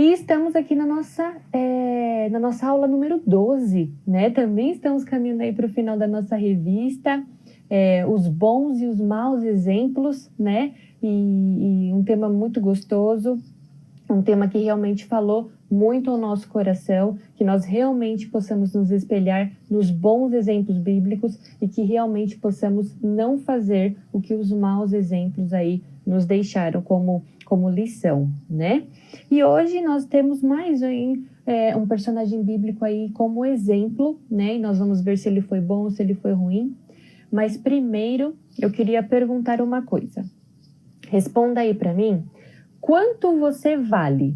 E estamos aqui na nossa aula número 12, né? Também estamos caminhando aí para o final da nossa revista, os bons e os maus exemplos, né? E um tema muito gostoso, um tema que realmente falou muito ao nosso coração, que nós realmente possamos nos espelhar nos bons exemplos bíblicos e que realmente possamos não fazer o que os maus exemplos aí nos deixaram como lição, né? E hoje nós temos mais aí um personagem bíblico aí como exemplo, né? E nós vamos ver se ele foi bom ou se ele foi ruim. Mas primeiro eu queria perguntar uma coisa. Responda aí para mim, quanto você vale?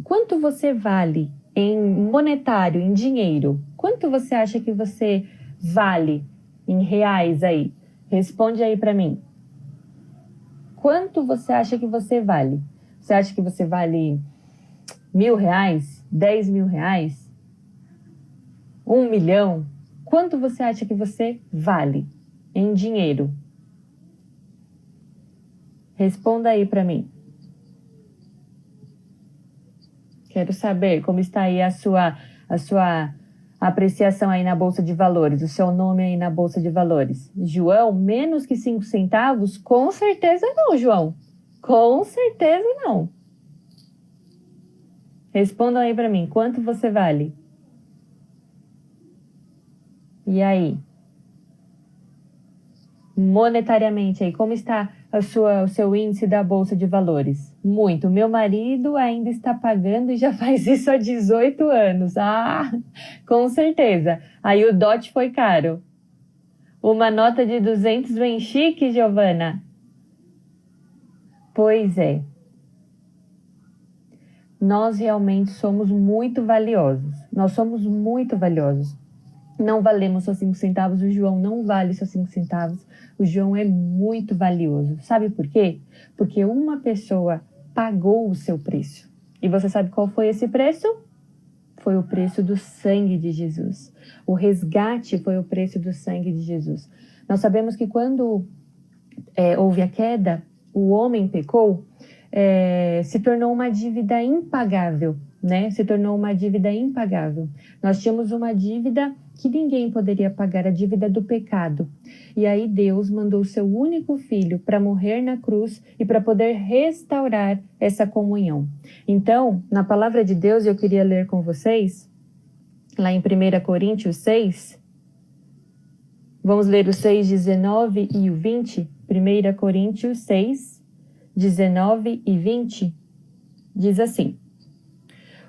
Quanto você vale em monetário, em dinheiro? Quanto você acha que você vale em reais aí? Responde aí para mim. Quanto você acha que você vale? Você acha que você vale R$1.000? R$10.000? 1.000.000? Quanto você acha que você vale em dinheiro? Responda aí para mim. Quero saber como está aí a sua apreciação aí na Bolsa de Valores, o seu nome aí na Bolsa de Valores. João, menos que 5 centavos? Com certeza não, João. Com certeza não. Respondam aí para mim, quanto você vale? E aí? Monetariamente aí, como está o seu índice da Bolsa de Valores? Muito. Meu marido ainda está pagando e já faz isso há 18 anos. Ah, com certeza. Aí o dote foi caro. Uma nota de 200 bem chique, Giovana? Pois é. Nós realmente somos muito valiosos. Nós somos muito valiosos. Não valemos só 5 centavos, o João não vale só 5 centavos. O João é muito valioso. Sabe por quê? Porque uma pessoa pagou o seu preço. E você sabe qual foi esse preço? Foi o preço do sangue de Jesus. O resgate foi o preço do sangue de Jesus. Nós sabemos que quando houve a queda, o homem pecou, se tornou uma dívida impagável, né? Se tornou uma dívida impagável. Nós tínhamos uma dívida que ninguém poderia pagar, a dívida do pecado. E aí Deus mandou o seu único filho para morrer na cruz e para poder restaurar essa comunhão. Então, na palavra de Deus, eu queria ler com vocês, lá em 1 Coríntios 6, vamos ler o 6, 19 e o 20. 1 Coríntios 6, 19 e 20, diz assim: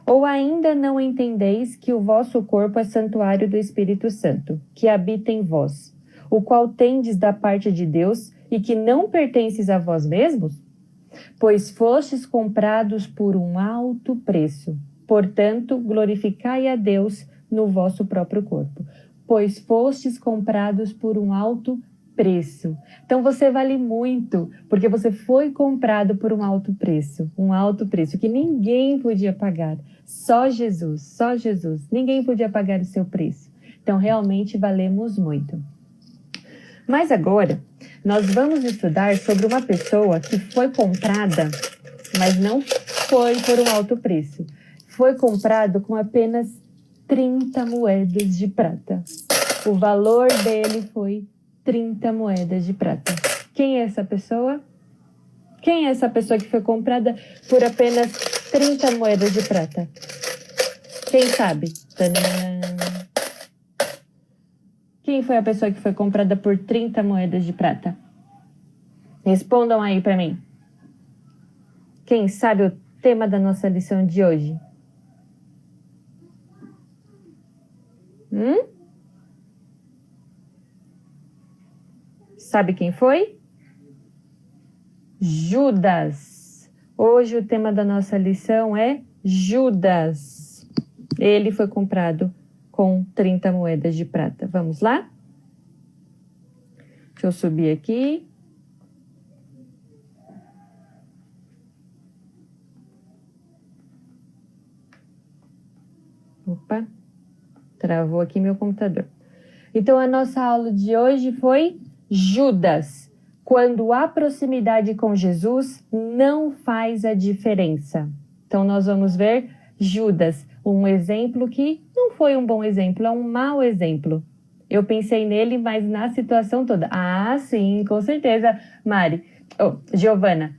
Ou ainda não entendeis que o vosso corpo é santuário do Espírito Santo, que habita em vós, o qual tendes da parte de Deus e que não pertences a vós mesmos? Pois fostes comprados por um alto preço. Portanto, glorificai a Deus no vosso próprio corpo. Pois fostes comprados por um alto preço. Então você vale muito, porque você foi comprado por um alto preço que ninguém podia pagar. Só Jesus. Ninguém podia pagar o seu preço. Então realmente valemos muito. Mas agora nós vamos estudar sobre uma pessoa que foi comprada, mas não foi por um alto preço. Foi comprado com apenas 30 moedas de prata. O valor dele foi 30 moedas de prata. Quem é essa pessoa? Quem é essa pessoa que foi comprada por apenas 30 moedas de prata? Quem sabe? Tadã! Quem foi a pessoa que foi comprada por 30 moedas de prata? Respondam aí para mim. Quem sabe o tema da nossa lição de hoje? Sabe quem foi? Judas. Hoje o tema da nossa lição é Judas. Ele foi comprado com 30 moedas de prata. Vamos lá? Deixa eu subir aqui. Opa, travou aqui meu computador. Então a nossa aula de hoje foi Judas, quando a proximidade com Jesus não faz a diferença. Então, nós vamos ver Judas, um exemplo que não foi um bom exemplo, é um mau exemplo. Eu pensei nele, mas na situação toda. Ah, sim, com certeza, Mari. Giovana.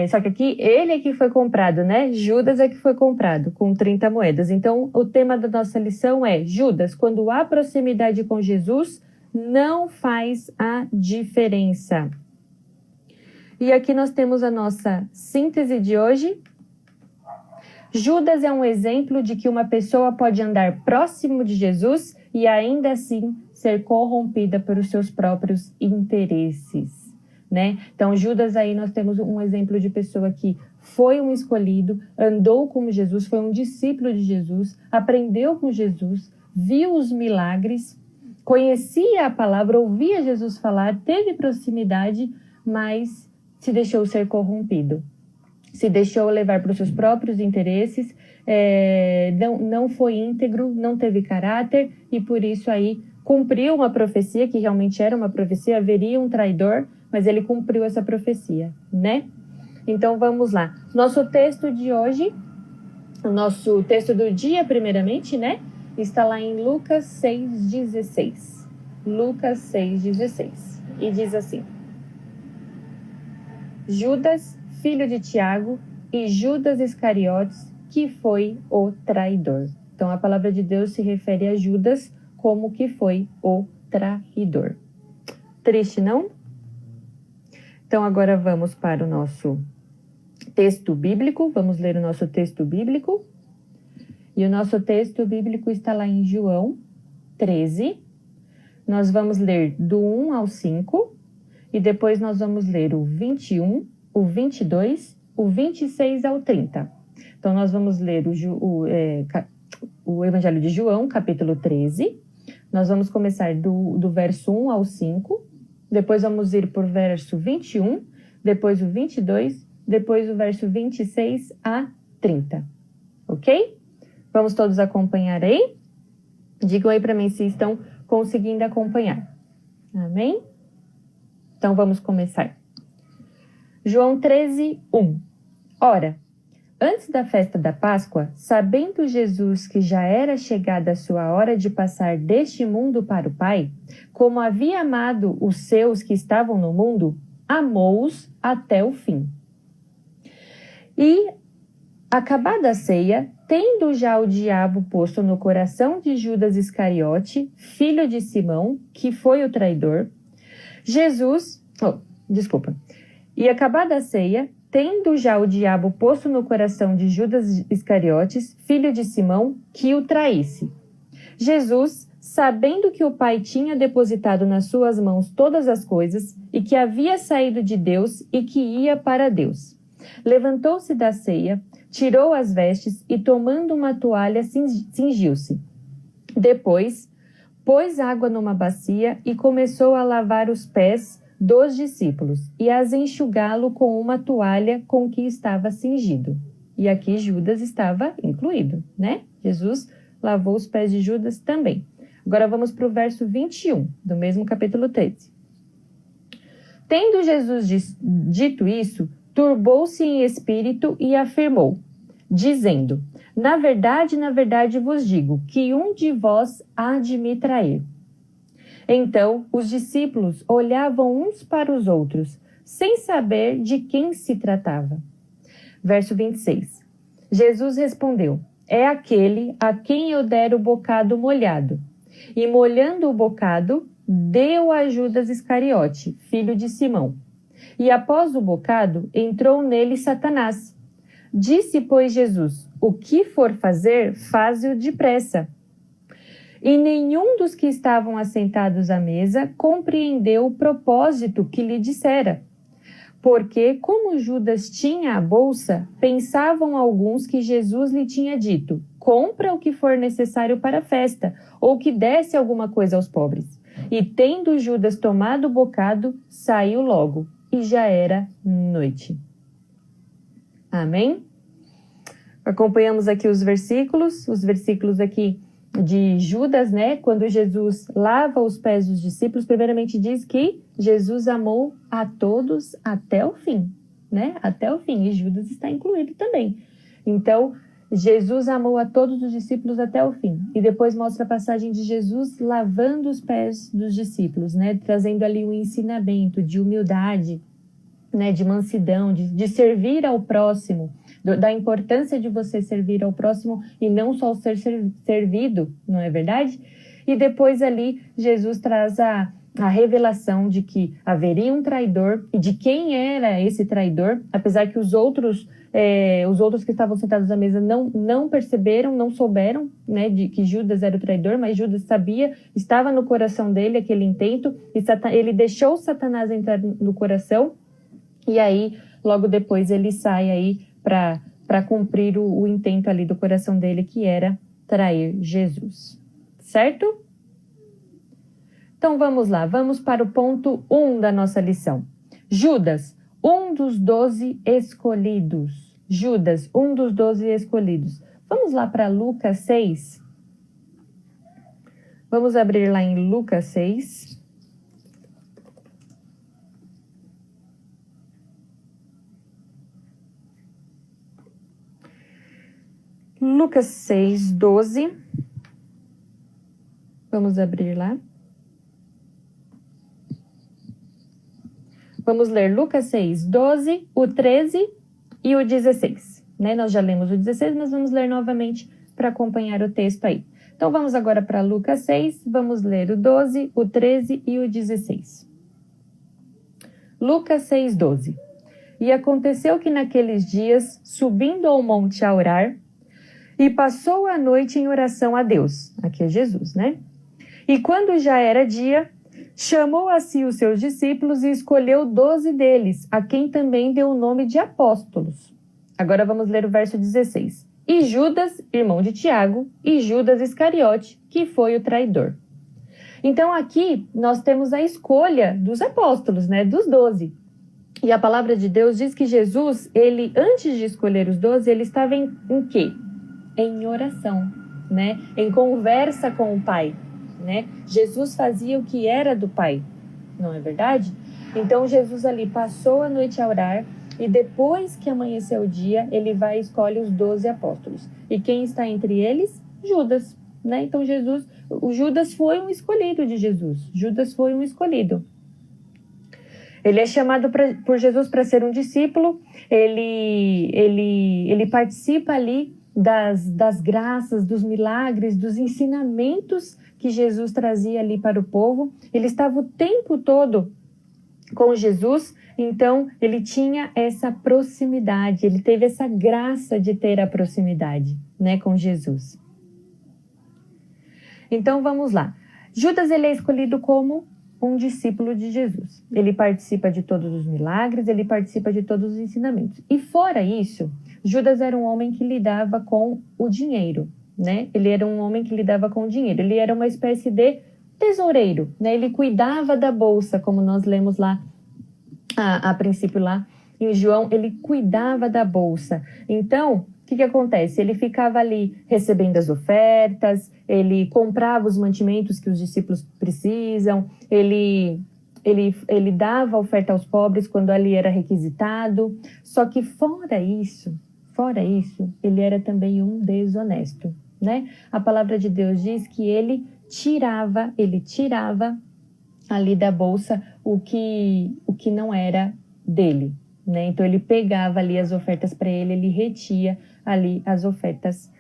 Só que aqui, ele é que foi comprado, né? Judas é que foi comprado, com 30 moedas. Então, o tema da nossa lição é Judas, quando há proximidade com Jesus, não faz a diferença. E aqui nós temos a nossa síntese de hoje. Judas é um exemplo de que uma pessoa pode andar próximo de Jesus e ainda assim ser corrompida pelos seus próprios interesses, né? Então, Judas aí nós temos um exemplo de pessoa que foi um escolhido, andou com Jesus, foi um discípulo de Jesus, aprendeu com Jesus, viu os milagres, conhecia a palavra, ouvia Jesus falar, teve proximidade, mas se deixou ser corrompido. Se deixou levar para os seus próprios interesses, não foi íntegro, não teve caráter e por isso aí cumpriu uma profecia, que realmente era uma profecia, haveria um traidor, mas ele cumpriu essa profecia, né? Então vamos lá. Nosso texto de hoje, o nosso texto do dia primeiramente, né? Está lá em Lucas 6,16. Lucas 6,16. E diz assim: Judas, filho de Tiago, e Judas Iscariotes, que foi o traidor. Então, a palavra de Deus se refere a Judas como que foi o traidor. Triste, não? Então, agora vamos para o nosso texto bíblico. Vamos ler o nosso texto bíblico. E o nosso texto bíblico está lá em João 13. Nós vamos ler do 1 ao 5. E depois nós vamos ler o 21, o 22, o 26 ao 30. Então, nós vamos ler o Evangelho de João, capítulo 13. Nós vamos começar do verso 1 ao 5. Depois vamos ir por verso 21, depois o 22, depois o verso 26 a 30. Ok? Vamos todos acompanhar aí? Digam aí para mim se estão conseguindo acompanhar. Amém? Então, vamos começar. João 13, 1. Ora, antes da festa da Páscoa, sabendo Jesus que já era chegada a sua hora de passar deste mundo para o Pai, como havia amado os seus que estavam no mundo, amou-os até o fim. E, acabada a ceia, tendo já o diabo posto no coração de Judas Iscariote, filho de Simão, que foi o traidor, E acabada a ceia, tendo já o diabo posto no coração de Judas Iscariotes, filho de Simão, que o traísse. Jesus, sabendo que o Pai tinha depositado nas suas mãos todas as coisas, e que havia saído de Deus e que ia para Deus, levantou-se da ceia, tirou as vestes e, tomando uma toalha, cingiu-se. Depois, pôs água numa bacia e começou a lavar os pés dos discípulos e as enxugá-lo com uma toalha com que estava cingido. E aqui Judas estava incluído, né? Jesus lavou os pés de Judas também. Agora vamos para o verso 21, do mesmo capítulo 13. Tendo Jesus dito isso, turbou-se em espírito e afirmou, dizendo: na verdade vos digo, que um de vós há de me trair. Então, os discípulos olhavam uns para os outros, sem saber de quem se tratava. Verso 26. Jesus respondeu: é aquele a quem eu der o bocado molhado. E molhando o bocado, deu a Judas Iscariote, filho de Simão. E após o bocado, entrou nele Satanás. Disse, pois, Jesus: o que for fazer, faze-o depressa. E nenhum dos que estavam assentados à mesa compreendeu o propósito que lhe dissera. Porque, como Judas tinha a bolsa, pensavam alguns que Jesus lhe tinha dito: compra o que for necessário para a festa, ou que desse alguma coisa aos pobres. E tendo Judas tomado o bocado, saiu logo, e já era noite. Amém? Acompanhamos aqui os versículos aqui de Judas, né? Quando Jesus lava os pés dos discípulos, primeiramente diz que Jesus amou a todos até o fim, né? Até o fim, e Judas está incluído também. Então, Jesus amou a todos os discípulos até o fim. E depois mostra a passagem de Jesus lavando os pés dos discípulos, né? Trazendo ali um ensinamento de humildade, né? De mansidão, de servir ao próximo, da importância de você servir ao próximo e não só ser servido, não é verdade? E depois ali Jesus traz a revelação de que haveria um traidor e de quem era esse traidor, apesar que os outros que estavam sentados à mesa não perceberam, não souberam, né, de que Judas era o traidor, mas Judas sabia, estava no coração dele aquele intento, e ele deixou Satanás entrar no coração, e aí logo depois ele sai aí para cumprir o intento ali do coração dele, que era trair Jesus. Certo? Então vamos lá, vamos para o ponto 1 da nossa lição. Judas, um dos 12 escolhidos. Judas, um dos 12 escolhidos. Vamos lá para Lucas 6. Vamos abrir lá em Lucas 6. Lucas 6, 12. Vamos abrir lá. Vamos ler Lucas 6, 12, o 13 e o 16. Né? Nós já lemos o 16, mas vamos ler novamente para acompanhar o texto aí. Então vamos agora para Lucas 6, vamos ler o 12, o 13 e o 16. Lucas 6, 12. E aconteceu que naqueles dias, subindo ao monte a orar, e passou a noite em oração a Deus. Aqui é Jesus, né? E quando já era dia, chamou a si os seus discípulos e escolheu 12 deles, a quem também deu o nome de apóstolos. Agora vamos ler o verso 16. E Judas, irmão de Tiago, e Judas Iscariote, que foi o traidor. Então aqui nós temos a escolha dos apóstolos, né? Dos 12. E a palavra de Deus diz que Jesus, ele, antes de escolher os 12, ele estava em quê? Em oração, né? Em conversa com o Pai, né? Jesus fazia o que era do Pai, não é verdade? Então Jesus ali passou a noite a orar e depois que amanheceu o dia, ele vai e escolhe os 12 apóstolos. E quem está entre eles? Judas, né? Então o Judas foi um escolhido de Jesus. Judas foi um escolhido. Ele é chamado por Jesus para ser um discípulo, ele participa ali das graças, dos milagres, dos ensinamentos que Jesus trazia ali para o povo. Ele estava o tempo todo com Jesus, então ele tinha essa proximidade, ele teve essa graça de ter a proximidade, né, com Jesus. Então vamos lá. Judas, ele é escolhido como um discípulo de Jesus. Ele participa de todos os milagres, ele participa de todos os ensinamentos. E fora isso, Judas era um homem que lidava com o dinheiro, né? Ele era um homem que lidava com o dinheiro. Ele era uma espécie de tesoureiro, né? Ele cuidava da bolsa, como nós lemos lá, a princípio lá em João, ele cuidava da bolsa. Então, o que acontece? Ele ficava ali recebendo as ofertas, ele comprava os mantimentos que os discípulos precisam, ele dava oferta aos pobres quando ali era requisitado. Só que fora isso, ele era também um desonesto, né? A palavra de Deus diz que ele tirava ali da bolsa o que não era dele, né? Então ele pegava ali as ofertas para ele retia ali as ofertas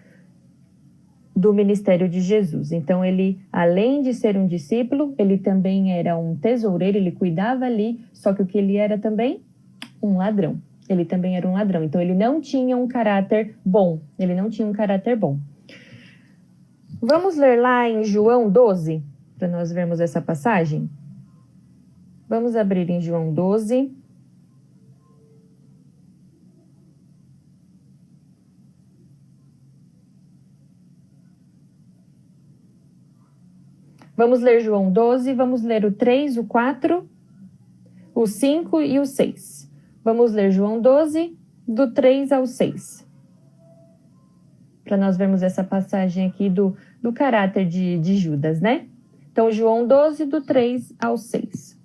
do ministério de Jesus. Então ele, além de ser um discípulo, ele também era um tesoureiro, ele cuidava ali, só que o que ele era também? Um ladrão. Ele também era um ladrão. Então ele não tinha um caráter bom. Vamos ler lá em João 12, para nós vermos essa passagem? Vamos abrir em João 12. Vamos ler João 12, vamos ler o 3, o 4, o 5 e o 6. Vamos ler João 12, do 3 ao 6. Para nós vermos essa passagem aqui do caráter de Judas, né? Então, João 12, do 3 ao 6.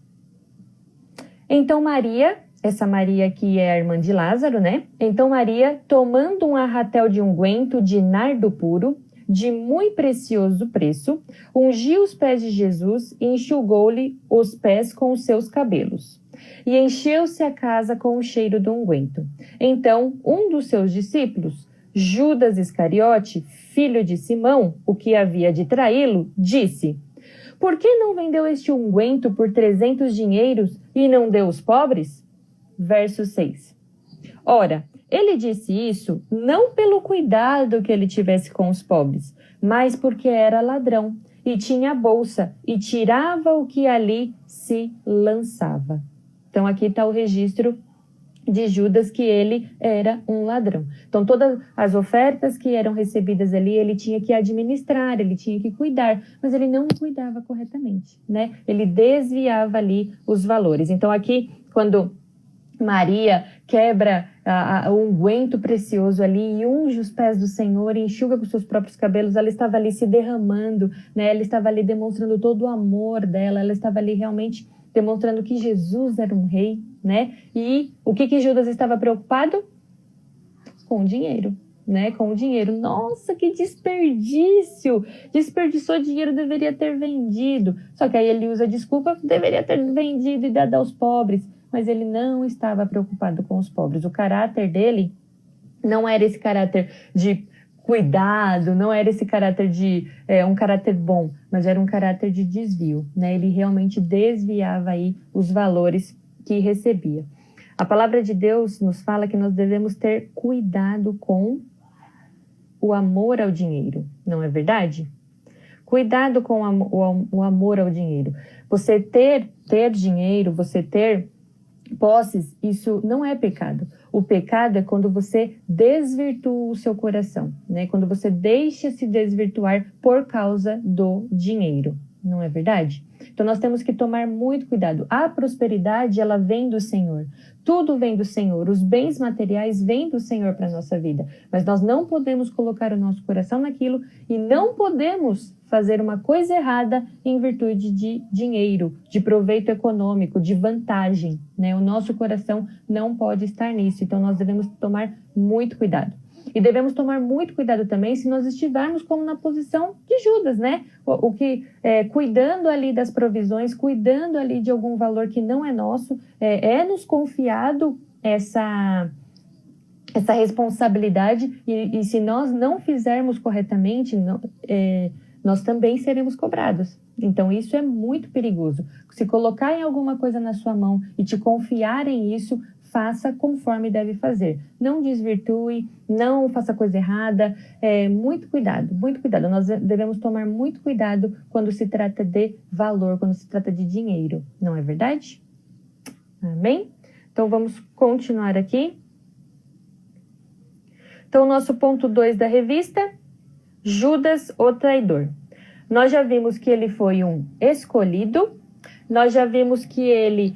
Então Maria, essa Maria que é a irmã de Lázaro, né? Então Maria, tomando um arratel de unguento de nardo puro, de muito precioso preço, ungiu os pés de Jesus e enxugou-lhe os pés com os seus cabelos. E encheu-se a casa com o cheiro do unguento. Então, um dos seus discípulos, Judas Iscariote, filho de Simão, o que havia de traí-lo, disse: por que não vendeu este unguento por 300 dinheiros e não deu aos pobres? Verso 6. Ora, ele disse isso não pelo cuidado que ele tivesse com os pobres, mas porque era ladrão e tinha bolsa e tirava o que ali se lançava. Então aqui está o registro de Judas, que ele era um ladrão. Então todas as ofertas que eram recebidas ali, ele tinha que administrar, ele tinha que cuidar, mas ele não cuidava corretamente, né? Ele desviava ali os valores. Então aqui, quando Maria quebra o unguento precioso ali e unge os pés do Senhor e enxuga com seus próprios cabelos, ela estava ali se derramando, né? Ela estava ali demonstrando todo o amor dela, ela estava ali realmente demonstrando que Jesus era um rei, né? E o que Judas estava preocupado? Com o dinheiro, né? Com o dinheiro. Nossa, que desperdício! Desperdiçou dinheiro, deveria ter vendido. Só que aí ele usa a desculpa, deveria ter vendido e dado aos pobres. Mas ele não estava preocupado com os pobres. O caráter dele não era esse caráter de cuidado, não era esse caráter de um caráter bom, mas era um caráter de desvio, né? Ele realmente desviava aí os valores que recebia. A palavra de Deus nos fala que nós devemos ter cuidado com o amor ao dinheiro, não é verdade? Cuidado com o amor ao dinheiro. Você ter dinheiro, você ter posses, isso não é pecado. O pecado é quando você desvirtua o seu coração, né? Quando você deixa se desvirtuar por causa do dinheiro, não é verdade? Então nós temos que tomar muito cuidado. A prosperidade, ela vem do Senhor. Tudo vem do Senhor. Os bens materiais vêm do Senhor para a nossa vida. Mas nós não podemos colocar o nosso coração naquilo e não podemos fazer uma coisa errada em virtude de dinheiro, de proveito econômico, de vantagem, né? O nosso coração não pode estar nisso. Então nós devemos tomar muito cuidado. E devemos tomar muito cuidado também se nós estivermos como na posição de Judas, né? O que cuidando ali das provisões, cuidando ali de algum valor que não é nosso, nos confiado essa responsabilidade e se nós não fizermos corretamente, nós também seremos cobrados. Então isso é muito perigoso. Se colocarem alguma coisa na sua mão e te confiarem isso, faça conforme deve fazer. Não desvirtue, não faça coisa errada. Muito cuidado, muito cuidado. Nós devemos tomar muito cuidado quando se trata de valor, quando se trata de dinheiro. Não é verdade? Amém? Então vamos continuar aqui. Então o nosso ponto 2 da revista, Judas, o traidor. Nós já vimos que ele foi um escolhido, nós já vimos que ele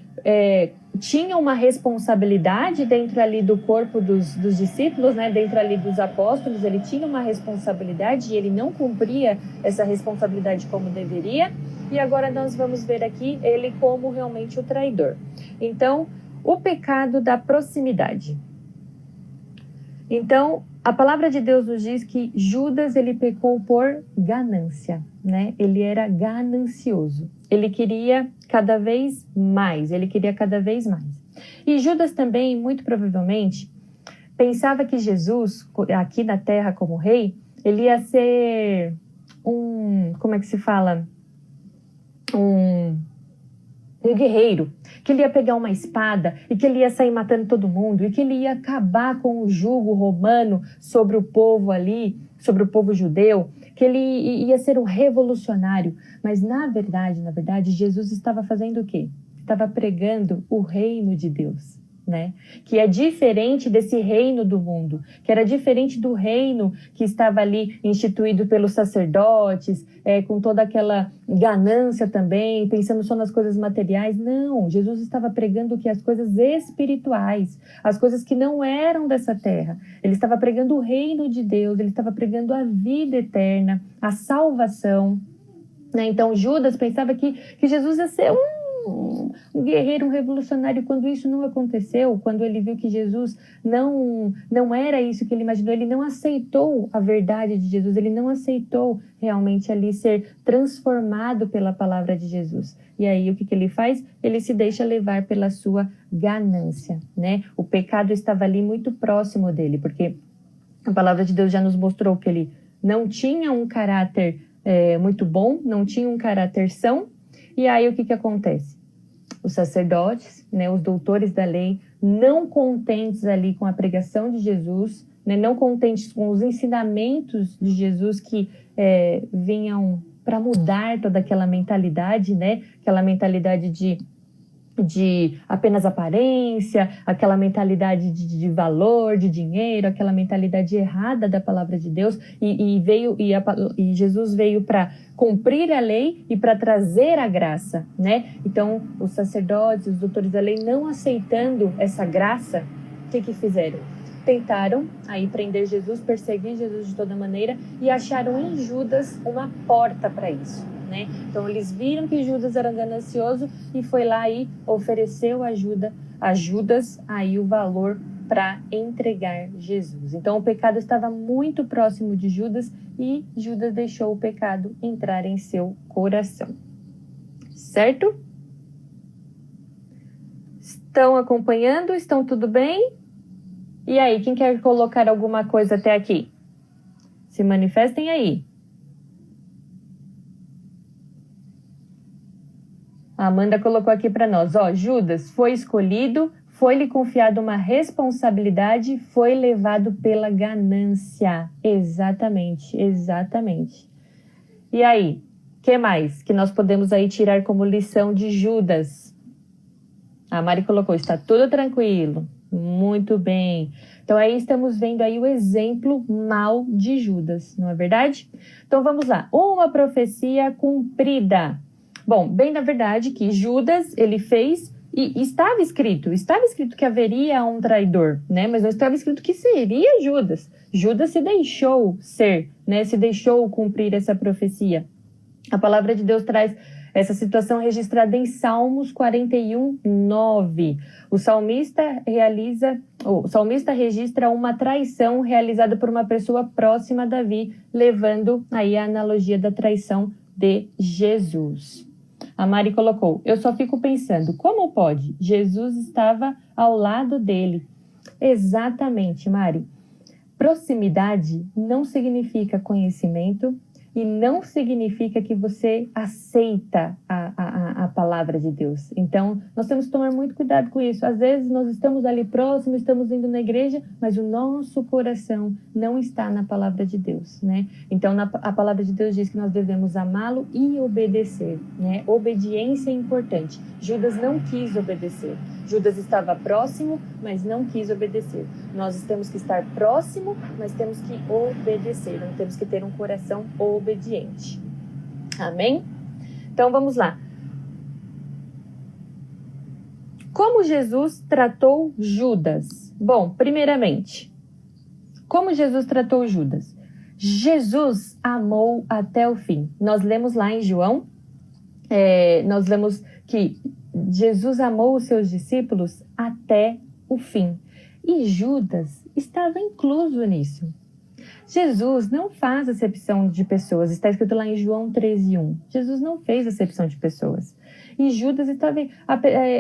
tinha uma responsabilidade dentro ali do corpo dos discípulos, né? Dentro ali dos apóstolos, ele tinha uma responsabilidade e ele não cumpria essa responsabilidade como deveria. E agora nós vamos ver aqui ele como realmente o traidor. Então, o pecado da proximidade. Então, a palavra de Deus nos diz que Judas, ele pecou por ganância, né? Ele era ganancioso. Ele queria cada vez mais, E Judas também, muito provavelmente, pensava que Jesus, aqui na terra como rei, ele ia ser como é que se fala? Um guerreiro, que ele ia pegar uma espada e que ele ia sair matando todo mundo e que ele ia acabar com o jugo romano sobre o povo ali, sobre o povo judeu, que ele ia ser um revolucionário. Mas na verdade, Jesus estava fazendo o quê? Estava pregando o reino de Deus, né? Que é diferente desse reino do mundo, que era diferente do reino que estava ali instituído pelos sacerdotes, com toda aquela ganância também, pensando só nas coisas materiais. Não, Jesus estava pregando que as coisas espirituais, as coisas que não eram dessa terra. Ele estava pregando o reino de Deus, ele estava pregando a vida eterna, a salvação, né? Então Judas pensava que Jesus ia ser um guerreiro, um revolucionário, quando isso não aconteceu, quando ele viu que Jesus não era isso que ele imaginou, ele não aceitou a verdade de Jesus, ele não aceitou realmente ali ser transformado pela palavra de Jesus. E aí o que ele faz? Ele se deixa levar pela sua ganância, né? O pecado estava ali muito próximo dele, porque a palavra de Deus já nos mostrou que ele não tinha um caráter muito bom, não tinha um caráter são. E aí o que acontece? Os sacerdotes, né, os doutores da lei, não contentes ali com a pregação de Jesus, né, não contentes com os ensinamentos de Jesus que vinham para mudar toda aquela mentalidade, né, aquela mentalidade de apenas aparência, aquela mentalidade de valor, de dinheiro, aquela mentalidade errada da palavra de Deus, e Jesus veio para cumprir a lei e para trazer a graça, né? Então, os sacerdotes, os doutores da lei, não aceitando essa graça, o que fizeram? Tentaram aí prender Jesus, perseguir Jesus de toda maneira e acharam em Judas uma porta para isso, né? Então eles viram que Judas era ganancioso e foi lá e ofereceu a Judas aí o valor para entregar Jesus. Então o pecado estava muito próximo de Judas e Judas deixou o pecado entrar em seu coração. Certo? Estão acompanhando? Estão tudo bem? E aí, quem quer colocar alguma coisa até aqui? Se manifestem aí. A Amanda colocou aqui para nós, Judas foi escolhido, foi-lhe confiado uma responsabilidade, foi levado pela ganância. Exatamente. E aí, o que mais que nós podemos aí tirar como lição de Judas? A Mari colocou, está tudo tranquilo. Muito bem. Então aí estamos vendo aí o exemplo mau de Judas, não é verdade? Então vamos lá. Uma profecia cumprida. Bom, bem na verdade que Judas, ele fez e estava escrito que haveria um traidor, né? Mas não estava escrito que seria Judas. Judas se deixou ser, né? Se deixou cumprir essa profecia. A palavra de Deus traz essa situação registrada em Salmos 41, 9. O salmista registra uma traição realizada por uma pessoa próxima a Davi, levando aí a analogia da traição de Jesus. A Mari colocou, eu só fico pensando, como pode? Jesus estava ao lado dele. Exatamente, Mari. Proximidade não significa conhecimento, e não significa que você aceita a palavra de Deus. Então, nós temos que tomar muito cuidado com isso. Às vezes, nós estamos ali próximos, estamos indo na igreja, mas o nosso coração não está na palavra de Deus, né? Então, a palavra de Deus diz que nós devemos amá-lo e obedecer, né? Obediência é importante. Judas não quis obedecer. Judas estava próximo, mas não quis obedecer. Nós temos que estar próximo, mas temos que obedecer. Não temos que ter um coração obediente. Amém? Então vamos lá. Como Jesus tratou Judas? Bom, primeiramente, como Jesus tratou Judas? Jesus amou até o fim. Nós lemos lá em João, nós lemos que Jesus amou os seus discípulos até o fim. E Judas estava incluso nisso. Jesus não faz acepção de pessoas. Está escrito lá em João 13:1. Jesus não fez acepção de pessoas. E Judas estava...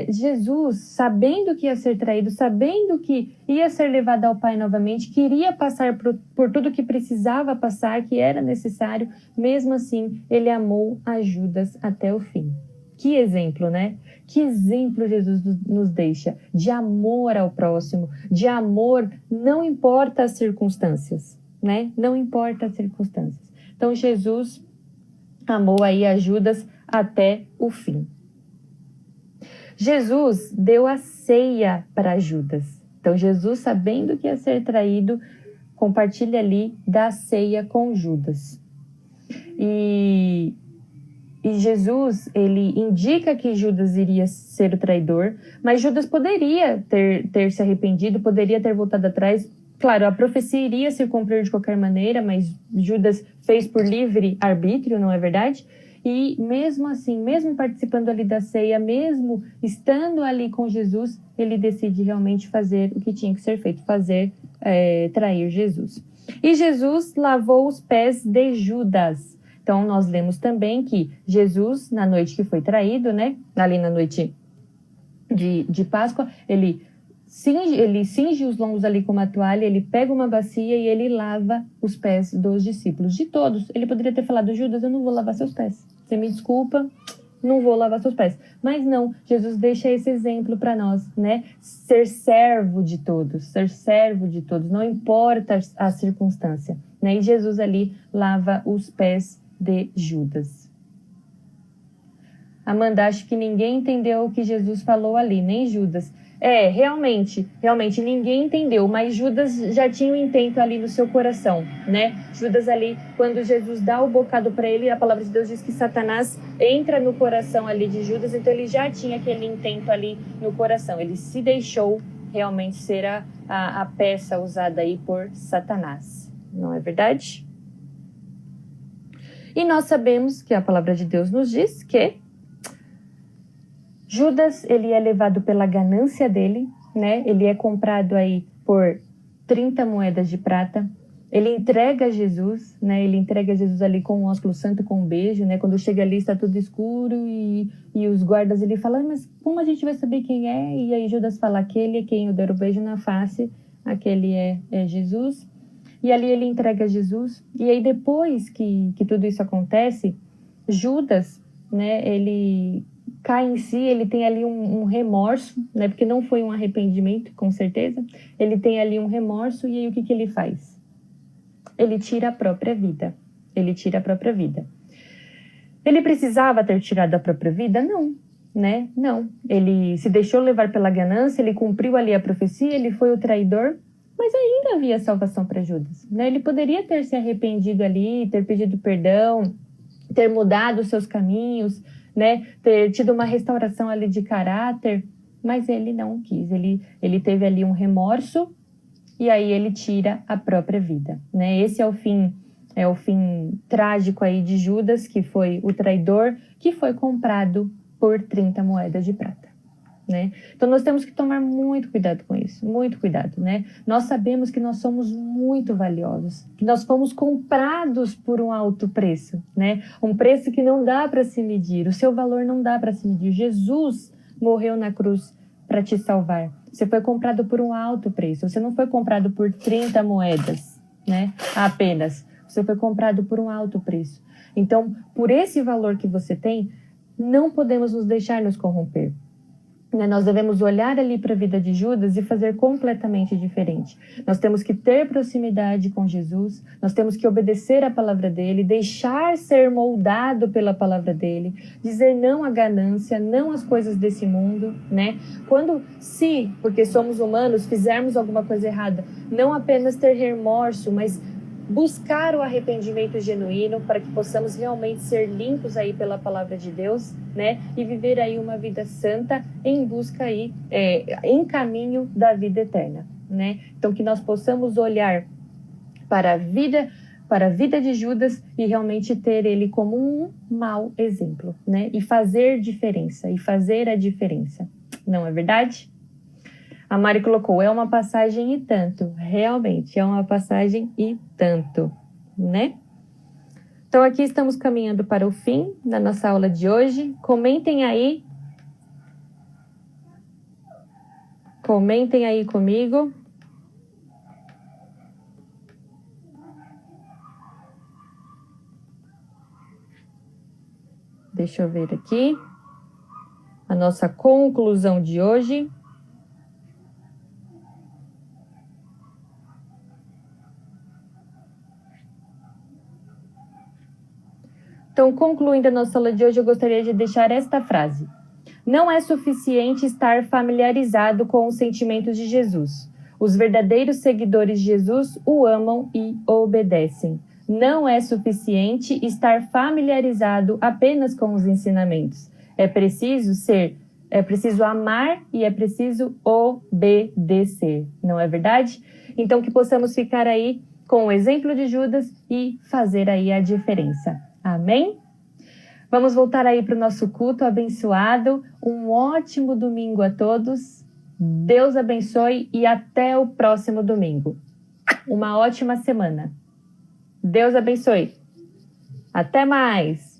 Jesus, sabendo que ia ser traído, sabendo que ia ser levado ao Pai novamente, queria passar por tudo que precisava passar, que era necessário. Mesmo assim, ele amou a Judas até o fim. Que exemplo, né? Que exemplo Jesus nos deixa de amor ao próximo, de amor, não importa as circunstâncias, né? Não importa as circunstâncias. Então, Jesus amou aí a Judas até o fim. Jesus deu a ceia para Judas. Então, Jesus, sabendo que ia ser traído, compartilha ali da ceia com Judas. E Jesus, ele indica que Judas iria ser o traidor, mas Judas poderia ter se arrependido, poderia ter voltado atrás. Claro, a profecia iria se cumprir de qualquer maneira, mas Judas fez por livre arbítrio, não é verdade? E mesmo assim, mesmo participando ali da ceia, mesmo estando ali com Jesus, ele decide realmente fazer o que tinha que ser feito, trair Jesus. E Jesus lavou os pés de Judas. Então, nós lemos também que Jesus, na noite que foi traído, né? Ali na noite de Páscoa, ele cinge os lombos ali com uma toalha, ele pega uma bacia e ele lava os pés dos discípulos, de todos. Ele poderia ter falado: Judas, eu não vou lavar seus pés. Você me desculpa, não vou lavar seus pés. Mas não, Jesus deixa esse exemplo para nós, né? Ser servo de todos, não importa a circunstância, né? E Jesus ali lava os pés de Judas. Amanda, acho que ninguém entendeu o que Jesus falou ali, nem Judas. Realmente ninguém entendeu, mas Judas já tinha um intento ali no seu coração, né? Judas ali, quando Jesus dá o bocado para ele, a palavra de Deus diz que Satanás entra no coração ali de Judas, então ele já tinha aquele intento ali no coração. Ele se deixou realmente ser a peça usada aí por Satanás, não é verdade? E nós sabemos que a palavra de Deus nos diz que Judas, ele é levado pela ganância dele, né? Ele é comprado aí por 30 moedas de prata. Ele entrega Jesus, né? Ele entrega Jesus ali com um ósculo santo, com um beijo, né? Quando chega ali está tudo escuro e os guardas ele falam: mas como a gente vai saber quem é? E aí Judas fala: aquele é quem eu der o beijo na face, aquele é Jesus. E ali ele entrega Jesus. E aí depois que tudo isso acontece, Judas, né? Ele cai em si, ele tem ali um remorso, né? Porque não foi um arrependimento, com certeza. Ele tem ali um remorso e aí o que ele faz? Ele tira a própria vida. Ele precisava ter tirado a própria vida? Não, né? Não. Ele se deixou levar pela ganância, ele cumpriu ali a profecia, ele foi o traidor, mas ainda havia salvação para Judas, né? Ele poderia ter se arrependido ali, ter pedido perdão, ter mudado os seus caminhos, né? Ter tido uma restauração ali de caráter, mas ele não quis. Ele teve ali um remorso e aí ele tira a própria vida, né? Esse é o fim trágico aí de Judas, que foi o traidor, que foi comprado por 30 moedas de prata, né? Então nós temos que tomar muito cuidado com isso, muito cuidado, né? Nós sabemos que nós somos muito valiosos, que nós fomos comprados por um alto preço, né? Um preço que não dá para se medir, o seu valor não dá para se medir. Jesus morreu na cruz para te salvar. Você foi comprado por um alto preço, você não foi comprado por 30 moedas, né? Apenas. Você foi comprado por um alto preço. Então, por esse valor que você tem, não podemos nos deixar nos corromper. Nós devemos olhar ali para a vida de Judas e fazer completamente diferente. Nós temos que ter proximidade com Jesus, nós temos que obedecer a palavra dele, deixar ser moldado pela palavra dele, dizer não à ganância, não às coisas desse mundo, né? Porque somos humanos, fizermos alguma coisa errada, não apenas ter remorso, mas buscar o arrependimento genuíno para que possamos realmente ser limpos aí pela palavra de Deus, né? E viver aí uma vida santa em busca aí, em caminho da vida eterna, né? Então que nós possamos olhar para a vida de Judas e realmente ter ele como um mau exemplo, né? E fazer diferença, e fazer a diferença. Não é verdade? A Mari colocou: é uma passagem e tanto. Realmente, é uma passagem e tanto, né? Então, aqui estamos caminhando para o fim da nossa aula de hoje. Comentem aí comigo. Deixa eu ver aqui. A nossa conclusão de hoje. Então, concluindo a nossa aula de hoje, eu gostaria de deixar esta frase: não é suficiente estar familiarizado com os sentimentos de Jesus. Os verdadeiros seguidores de Jesus o amam e obedecem. Não é suficiente estar familiarizado apenas com os ensinamentos. É preciso amar e é preciso obedecer. Não é verdade? Então, que possamos ficar aí com o exemplo de Judas e fazer aí a diferença. Amém? Vamos voltar aí para o nosso culto abençoado. Um ótimo domingo a todos. Deus abençoe e até o próximo domingo. Uma ótima semana. Deus abençoe. Até mais!